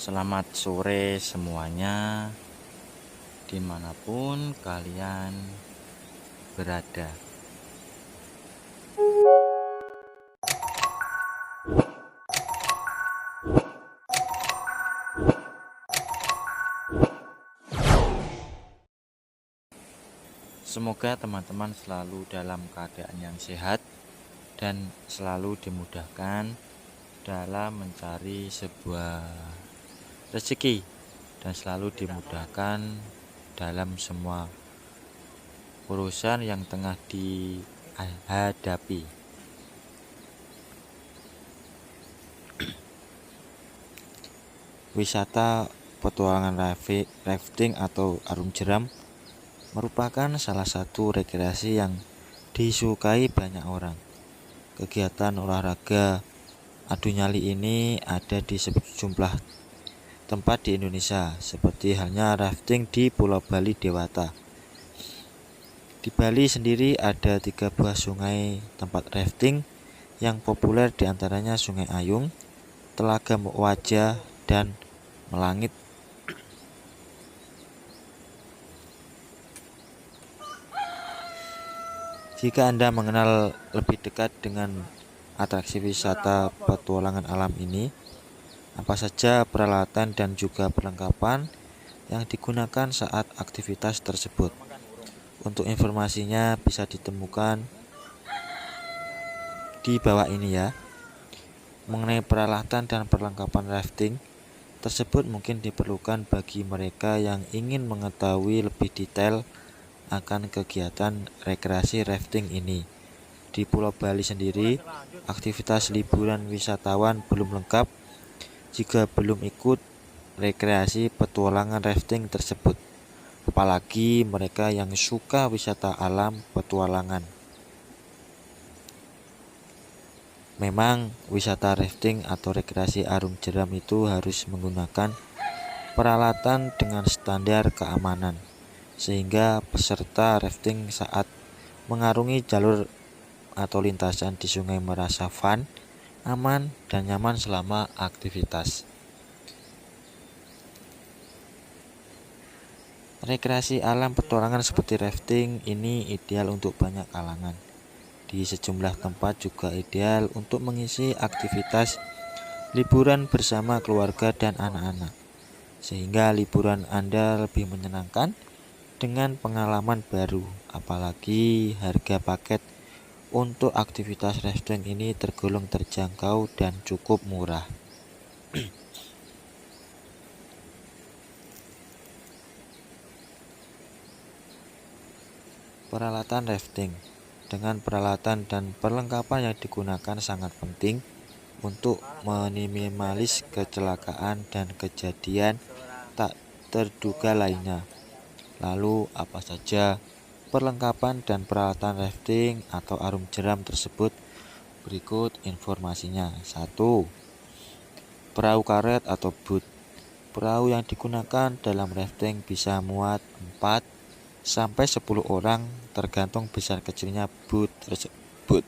Selamat sore semuanya, dimanapun kalian berada. Semoga teman-teman selalu dalam keadaan yang sehat dan selalu dimudahkan dalam mencari sebuah rezeki dan selalu dimudahkan dalam semua urusan yang tengah dihadapi. Wisata petualangan rafting atau arum jeram merupakan salah satu rekreasi yang disukai banyak orang. Kegiatan olahraga adu nyali ini ada di sejumlah tempat di Indonesia, seperti halnya rafting di Pulau Bali Dewata. Di Bali sendiri ada 3 buah sungai tempat rafting yang populer, diantaranya Sungai Ayung, Telaga Wajah, dan Melangit. Jika Anda mengenal lebih dekat dengan atraksi wisata petualangan alam ini, apa saja peralatan dan juga perlengkapan yang digunakan saat aktivitas tersebut. Untuk informasinya bisa ditemukan di bawah ini ya. Mengenai peralatan dan perlengkapan rafting tersebut mungkin diperlukan bagi mereka yang ingin mengetahui lebih detail akan kegiatan rekreasi rafting ini. Di Pulau Bali sendiri, aktivitas liburan wisatawan belum lengkap jika belum ikut rekreasi petualangan rafting tersebut, apalagi mereka yang suka wisata alam petualangan. Memang wisata rafting atau rekreasi arum jeram itu harus menggunakan peralatan dengan standar keamanan, sehingga peserta rafting saat mengarungi jalur atau lintasan di sungai merasa fun, aman, dan nyaman selama aktivitas. Rekreasi alam petualangan seperti rafting ini ideal untuk banyak kalangan. Di sejumlah tempat juga ideal untuk mengisi aktivitas liburan bersama keluarga dan anak-anak, sehingga liburan Anda lebih menyenangkan dengan pengalaman baru. Apalagi harga paket untuk aktivitas rafting ini tergolong terjangkau dan cukup murah. Peralatan rafting. Dengan peralatan dan perlengkapan yang digunakan sangat penting untuk meminimalis kecelakaan dan kejadian tak terduga lainnya. Lalu apa saja perlengkapan dan peralatan rafting atau arum jeram tersebut? Berikut informasinya. 1. Perahu karet atau boot. Perahu yang digunakan dalam rafting bisa muat 4 sampai 10 orang tergantung besar kecilnya boot tersebut.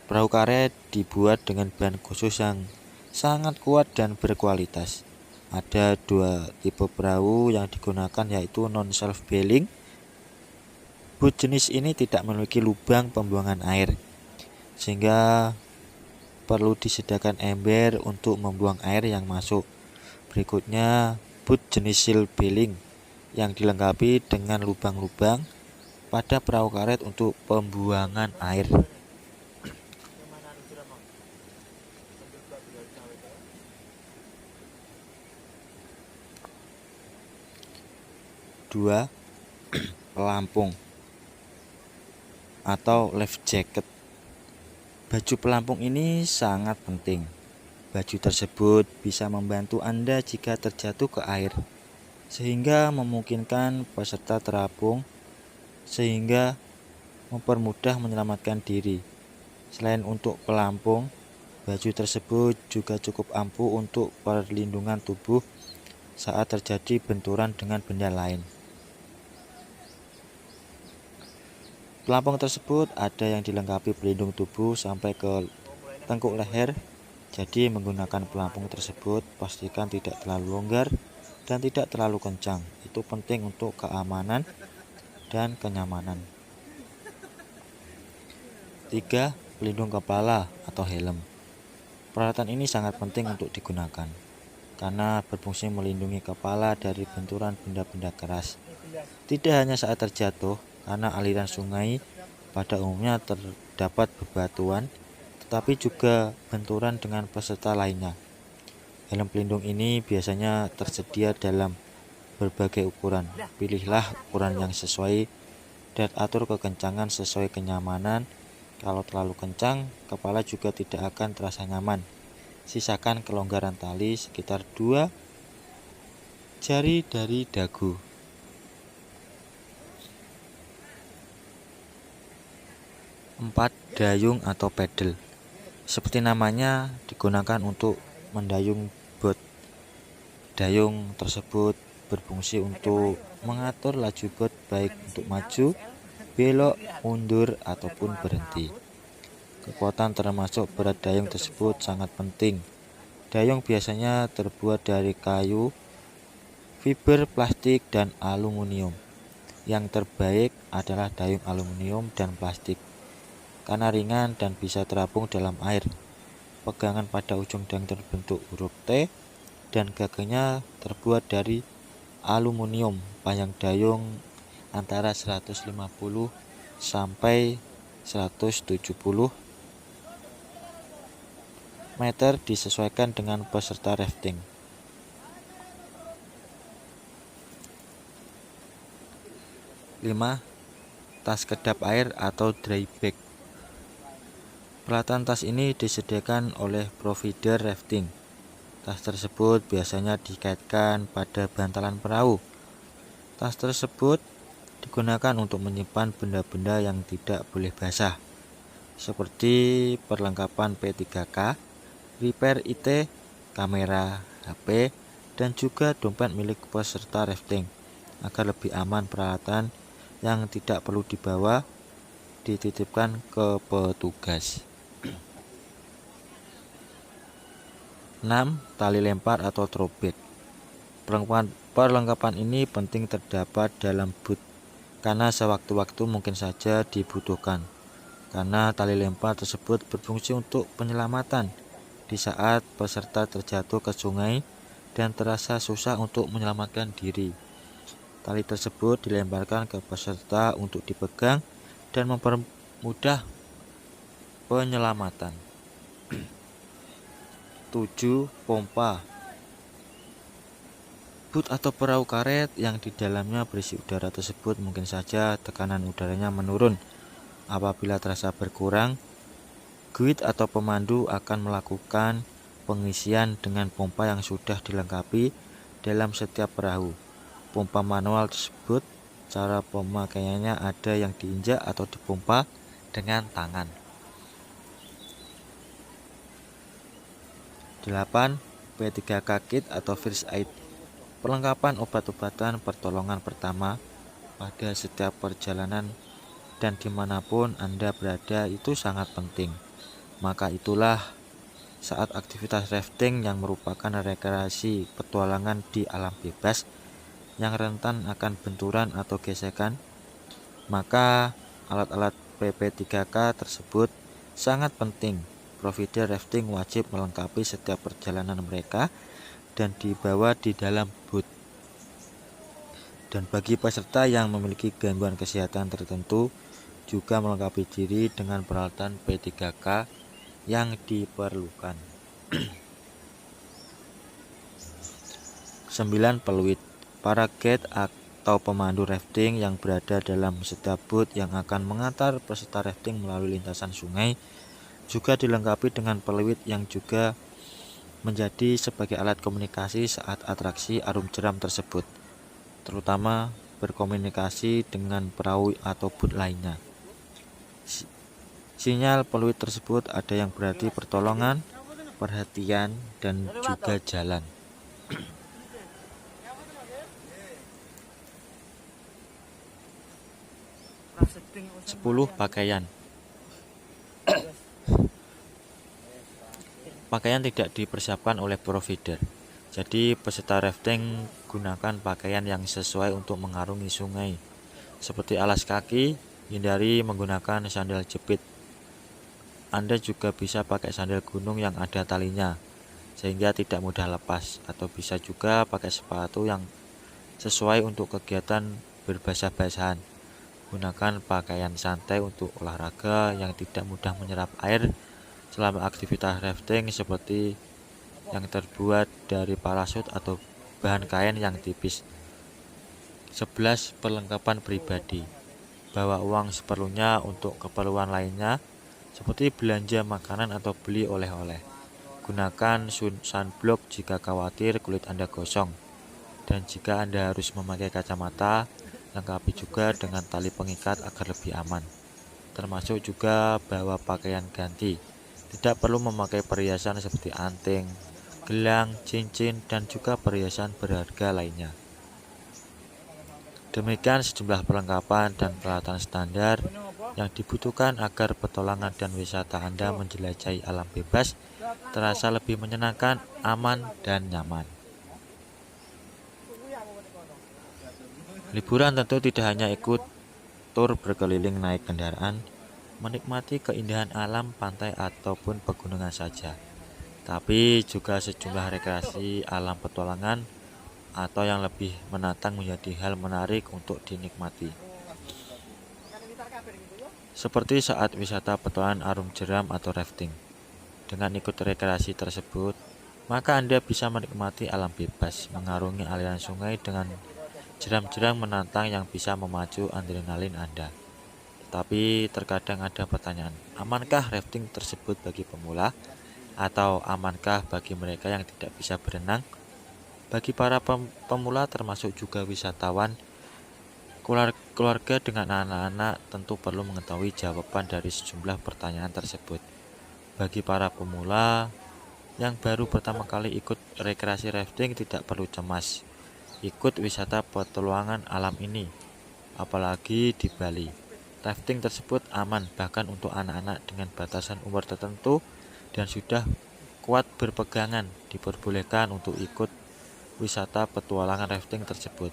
Perahu karet dibuat dengan bahan khusus yang sangat kuat dan berkualitas. Ada 2 tipe perahu yang digunakan, yaitu non-self bailing. Boot jenis ini tidak memiliki lubang pembuangan air, sehingga perlu disediakan ember untuk membuang air yang masuk. Berikutnya, boot jenis seal bailing yang dilengkapi dengan lubang-lubang pada perahu karet untuk pembuangan air. Dua, pelampung atau life jacket. Baju pelampung ini sangat penting. Baju tersebut bisa membantu Anda jika terjatuh ke air, sehingga memungkinkan peserta terapung, sehingga mempermudah menyelamatkan diri. Selain untuk pelampung, baju tersebut juga cukup ampuh untuk perlindungan tubuh saat terjadi benturan dengan benda lain. Pelampung tersebut ada yang dilengkapi pelindung tubuh sampai ke tengkuk leher, Jadi menggunakan pelampung tersebut pastikan tidak terlalu longgar dan tidak terlalu kencang. Itu penting untuk keamanan dan kenyamanan. 3. Pelindung kepala atau helm. Peralatan ini sangat penting untuk digunakan karena berfungsi melindungi kepala dari benturan benda-benda keras. Tidak hanya saat terjatuh, karena aliran sungai pada umumnya terdapat bebatuan, tetapi juga benturan dengan peserta lainnya. Helm pelindung ini biasanya tersedia dalam berbagai ukuran. Pilihlah ukuran yang sesuai dan atur kekencangan sesuai kenyamanan. Kalau terlalu kencang, kepala juga tidak akan terasa nyaman. Sisakan kelonggaran tali sekitar 2 jari dari dagu. 4. Dayung atau pedal. Seperti namanya, digunakan untuk mendayung bot. Dayung tersebut berfungsi untuk mengatur laju bot baik untuk maju, belok, mundur, ataupun berhenti. Kekuatan termasuk berat dayung tersebut sangat penting. Dayung biasanya terbuat dari kayu, fiber plastik, dan aluminium. Yang terbaik adalah dayung aluminium dan plastik, karena ringan dan bisa terapung dalam air. Pegangan pada ujung dayung terbentuk huruf T dan gagangnya terbuat dari aluminium. Panjang dayung antara 150 sampai 170 meter, disesuaikan dengan peserta rafting. 5. Tas kedap air atau dry bag. Peralatan tas ini disediakan oleh provider rafting. Tas tersebut biasanya dikaitkan pada bantalan perahu. Tas tersebut digunakan untuk menyimpan benda-benda yang tidak boleh basah, seperti perlengkapan P3K, repair IT, kamera, HP, dan juga dompet milik peserta rafting. Agar lebih aman, peralatan yang tidak perlu dibawa dititipkan ke petugas. 6. Tali lempar atau throwback. Perlengkapan ini penting terdapat dalam boot karena sewaktu-waktu mungkin saja dibutuhkan. Karena tali lempar tersebut berfungsi untuk penyelamatan di saat peserta terjatuh ke sungai dan terasa susah untuk menyelamatkan diri. Tali tersebut dilemparkan ke peserta untuk dipegang dan mempermudah penyelamatan. 7. Pompa. Boot atau perahu karet yang di dalamnya berisi udara tersebut mungkin saja tekanan udaranya menurun. Apabila terasa berkurang, guide atau pemandu akan melakukan pengisian dengan pompa yang sudah dilengkapi dalam setiap perahu. Pompa manual tersebut, cara pemakaiannya ada yang diinjak atau dipompa dengan tangan. 8. P3K kit atau first aid. Perlengkapan obat-obatan pertolongan pertama pada setiap perjalanan dan dimanapun Anda berada itu sangat penting. Maka itulah saat aktivitas rafting yang merupakan rekreasi petualangan di alam bebas yang rentan akan benturan atau gesekan, maka alat-alat PP3K tersebut sangat penting. Provider rafting wajib melengkapi setiap perjalanan mereka dan dibawa di dalam boot. Dan bagi peserta yang memiliki gangguan kesehatan tertentu, juga melengkapi diri dengan peralatan P3K yang diperlukan. 9. Peluit. Para guide atau pemandu rafting yang berada dalam setiap boot yang akan mengantar peserta rafting melalui lintasan sungai juga dilengkapi dengan peluit yang juga menjadi sebagai alat komunikasi saat atraksi arum jeram tersebut, terutama berkomunikasi dengan perahu atau boot lainnya. Sinyal peluit tersebut ada yang berarti pertolongan, perhatian, dan juga jalan. 10. Pakaian. pakaian tidak dipersiapkan oleh provider. Jadi peserta rafting gunakan pakaian yang sesuai untuk mengarungi sungai, seperti alas kaki. Hindari menggunakan sandal jepit. Anda juga bisa pakai sandal gunung yang ada talinya, sehingga tidak mudah lepas, atau bisa juga pakai sepatu yang sesuai untuk kegiatan berbasah-basahan. Gunakan pakaian santai untuk olahraga yang tidak mudah menyerap air selama aktivitas rafting, seperti yang terbuat dari parasut atau bahan kain yang tipis. 11. Perlengkapan pribadi. Bawa uang seperlunya untuk keperluan lainnya, seperti belanja makanan atau beli oleh-oleh. Gunakan sunblock jika khawatir kulit Anda gosong. Dan jika Anda harus memakai kacamata, lengkapi juga dengan tali pengikat agar lebih aman. Termasuk juga bawa pakaian ganti. Tidak perlu memakai perhiasan seperti anting, gelang, cincin, dan juga perhiasan berharga lainnya. Demikian sejumlah perlengkapan dan peralatan standar yang dibutuhkan agar petualangan dan wisata Anda menjelajahi alam bebas terasa lebih menyenangkan, aman, dan nyaman. Liburan tentu tidak hanya ikut tur berkeliling naik kendaraan, menikmati keindahan alam pantai ataupun pegunungan saja, tapi juga sejumlah rekreasi alam petualangan atau yang lebih menantang menjadi hal menarik untuk dinikmati. Seperti saat wisata petualangan arung jeram atau rafting. Dengan ikut rekreasi tersebut, maka Anda bisa menikmati alam bebas, mengarungi aliran sungai dengan jeram-jeram menantang yang bisa memacu adrenalin Anda. Tetapi terkadang ada pertanyaan, amankah rafting tersebut bagi pemula? Atau amankah bagi mereka yang tidak bisa berenang? Bagi para pemula termasuk juga wisatawan, keluarga dengan anak-anak tentu perlu mengetahui jawaban dari sejumlah pertanyaan tersebut. Bagi para pemula yang baru pertama kali ikut rekreasi rafting, tidak perlu cemas. Ikut wisata petualangan alam ini, apalagi di Bali. Rafting tersebut aman bahkan untuk anak-anak dengan batasan umur tertentu dan sudah kuat berpegangan diperbolehkan untuk ikut wisata petualangan rafting tersebut.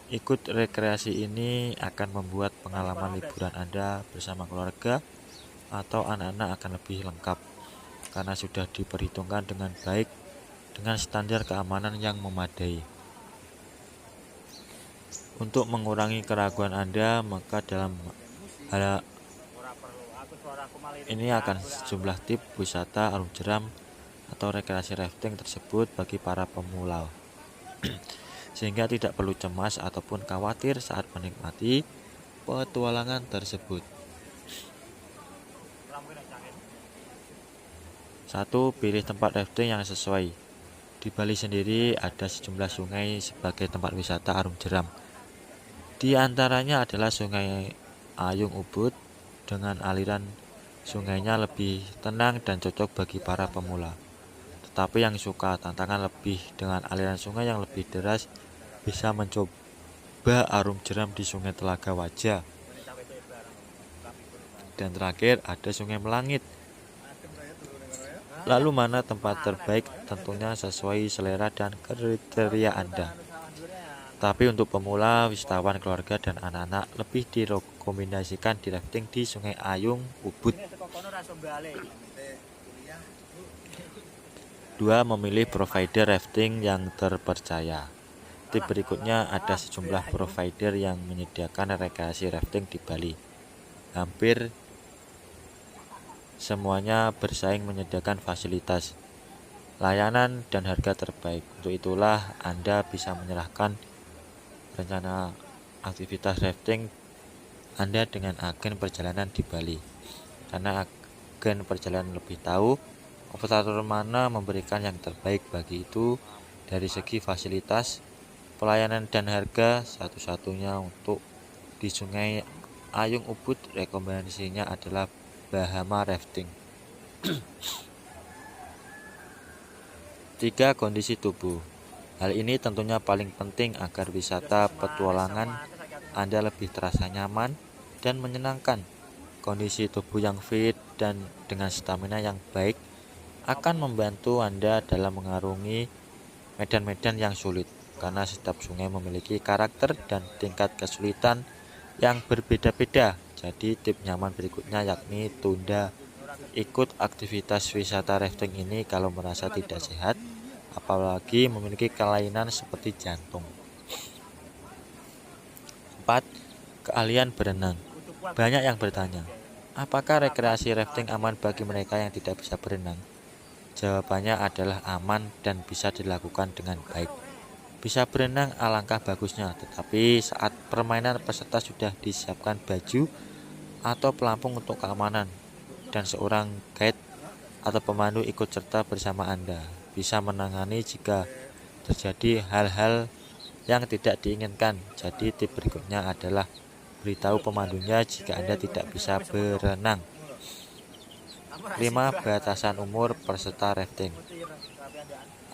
Ikut rekreasi ini akan membuat pengalaman liburan Anda bersama keluarga atau anak-anak akan lebih lengkap karena sudah diperhitungkan dengan baik dengan standar keamanan yang memadai. Untuk mengurangi keraguan Anda, maka dalam hal ini akan sejumlah tips wisata arung jeram atau rekreasi rafting tersebut bagi para pemula, sehingga tidak perlu cemas ataupun khawatir saat menikmati petualangan tersebut. 1. Pilih tempat rafting yang sesuai. Di Bali sendiri ada sejumlah sungai sebagai tempat wisata arung jeram. Di antaranya adalah Sungai Ayung Ubud dengan aliran sungainya lebih tenang dan cocok bagi para pemula. Tetapi yang suka tantangan lebih dengan aliran sungai yang lebih deras bisa mencoba arung jeram di Sungai Telaga Wajah. Dan terakhir ada Sungai Melangit. Lalu mana tempat terbaik? Tentunya sesuai selera dan kriteria Anda. Tapi untuk pemula, wisatawan, keluarga, dan anak-anak lebih direkomendasikan di rafting di Sungai Ayung Ubud. 2. Memilih provider rafting yang terpercaya. Tip berikutnya, ada sejumlah provider yang menyediakan rekreasi rafting di Bali. Hampir semuanya bersaing menyediakan fasilitas, layanan, dan harga terbaik. Untuk itulah Anda bisa menyerahkan rencana aktivitas rafting Anda dengan agen perjalanan di Bali, karena agen perjalanan lebih tahu operator mana memberikan yang terbaik bagi itu dari segi fasilitas, pelayanan, dan harga. Satu-satunya untuk di Sungai Ayung Ubud rekomendasinya adalah Bahama Rafting. 3. Kondisi tubuh. Hal ini tentunya paling penting agar wisata petualangan Anda lebih terasa nyaman dan menyenangkan. Kondisi tubuh yang fit dan dengan stamina yang baik akan membantu Anda dalam mengarungi medan-medan yang sulit, karena setiap sungai memiliki karakter dan tingkat kesulitan yang berbeda-beda. Jadi tip nyaman berikutnya yakni tunda ikut aktivitas wisata rafting ini kalau merasa tidak sehat, apalagi memiliki kelainan seperti jantung. 4. Keahlian berenang. Banyak yang bertanya, apakah rekreasi rafting aman bagi mereka yang tidak bisa berenang? Jawabannya adalah aman dan bisa dilakukan dengan baik. Bisa berenang alangkah bagusnya, tetapi saat permainan peserta sudah disiapkan baju atau pelampung untuk keamanan, dan seorang guide atau pemandu ikut serta bersama Anda, bisa menangani jika terjadi hal-hal yang tidak diinginkan. Jadi tip berikutnya adalah beritahu pemandunya jika Anda tidak bisa berenang. 5. Batasan umur peserta rafting.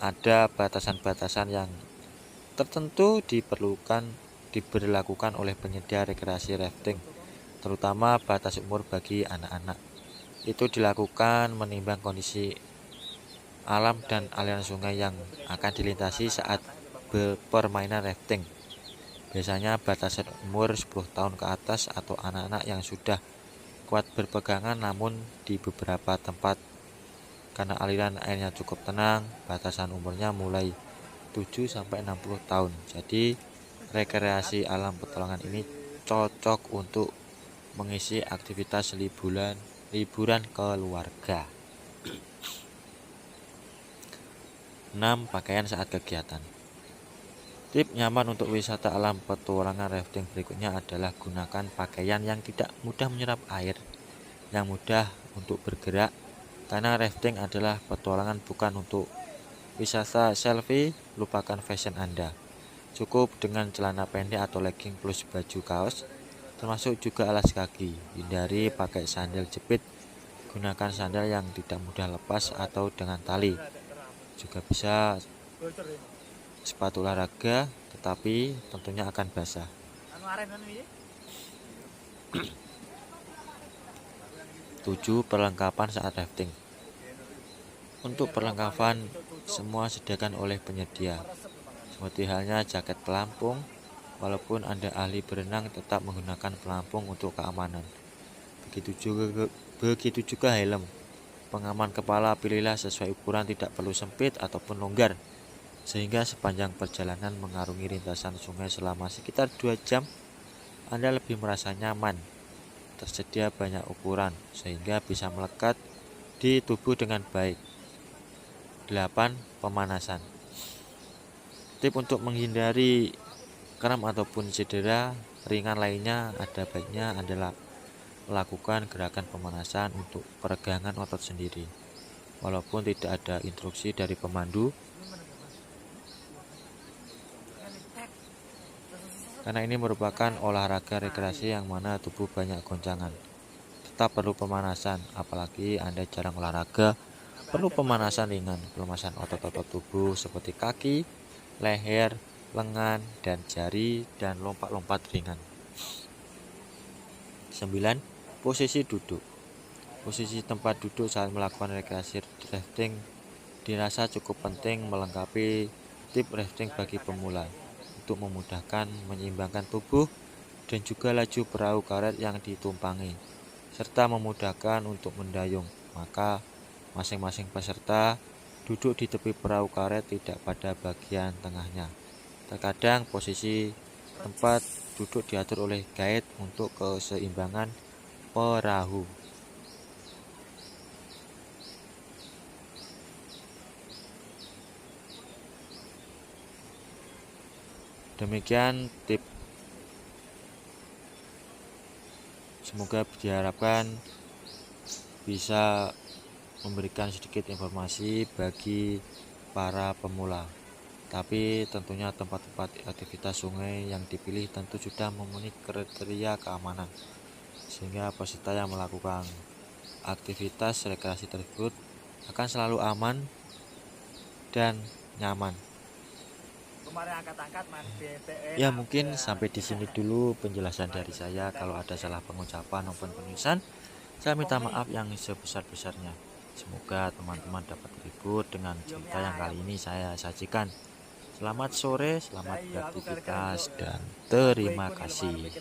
Ada batasan-batasan yang tertentu diberlakukan oleh penyedia rekreasi rafting, terutama batas umur bagi anak-anak. Itu dilakukan menimbang kondisi alam dan aliran sungai yang akan dilintasi saat permainan rafting. Biasanya batasan umur 10 tahun ke atas atau anak-anak yang sudah kuat berpegangan, namun di beberapa tempat karena aliran airnya cukup tenang, batasan umurnya mulai 7-60 tahun. Jadi rekreasi alam petualangan ini cocok untuk mengisi aktivitas liburan keluarga. 6. Pakaian saat kegiatan. Tip nyaman untuk wisata alam petualangan rafting berikutnya adalah gunakan pakaian yang tidak mudah menyerap air, yang mudah untuk bergerak, karena rafting adalah petualangan bukan untuk wisata selfie. Lupakan fashion Anda. Cukup dengan celana pendek atau legging plus baju kaos, termasuk juga alas kaki. Hindari pakai sandal jepit, gunakan sandal yang tidak mudah lepas atau dengan tali. Juga bisa sepatu olahraga, tetapi tentunya akan basah. 7. Perlengkapan saat rafting. Untuk perlengkapan, semua disediakan oleh penyedia, seperti halnya jaket pelampung. Walaupun Anda ahli berenang, tetap menggunakan pelampung untuk keamanan. Begitu juga helm. Pengaman kepala pilihlah sesuai ukuran, tidak perlu sempit ataupun longgar, sehingga sepanjang perjalanan mengarungi lintasan sungai selama sekitar 2 jam, Anda lebih merasa nyaman. Tersedia banyak ukuran, sehingga bisa melekat di tubuh dengan baik. 8. Pemanasan. Tip untuk menghindari kram ataupun cedera ringan lainnya, ada baiknya Anda melakukan gerakan pemanasan untuk peregangan otot sendiri, walaupun tidak ada instruksi dari pemandu, karena ini merupakan olahraga rekreasi yang mana tubuh banyak goncangan. Tetap perlu pemanasan, apalagi Anda jarang olahraga. Perlu pemanasan ringan, pelemasan otot-otot tubuh seperti kaki, leher, lengan, dan jari, dan lompat-lompat ringan. 9. Posisi duduk. Posisi tempat duduk saat melakukan rekreasi rafting dirasa cukup penting melengkapi tip rafting bagi pemula, untuk memudahkan menyeimbangkan tubuh dan juga laju perahu karet yang ditumpangi, serta memudahkan untuk mendayung. Maka masing-masing peserta duduk di tepi perahu karet, tidak pada bagian tengahnya. Terkadang posisi tempat duduk diatur oleh guide untuk keseimbangan perahu. Demikian tip. Semoga diharapkan bisa memberikan sedikit informasi bagi para pemula. Tapi tentunya tempat-tempat aktivitas sungai yang dipilih tentu sudah memenuhi kriteria keamanan, sehingga peserta yang melakukan aktivitas rekreasi tersebut akan selalu aman dan nyaman. Ya, mungkin sampai di sini dulu penjelasan dari saya. Kalau ada salah pengucapan maupun penulisan, saya minta maaf yang sebesar-besarnya. Semoga teman-teman dapat terhibur dengan cerita yang kali ini saya sajikan. Selamat sore, selamat beraktivitas, dan terima kasih.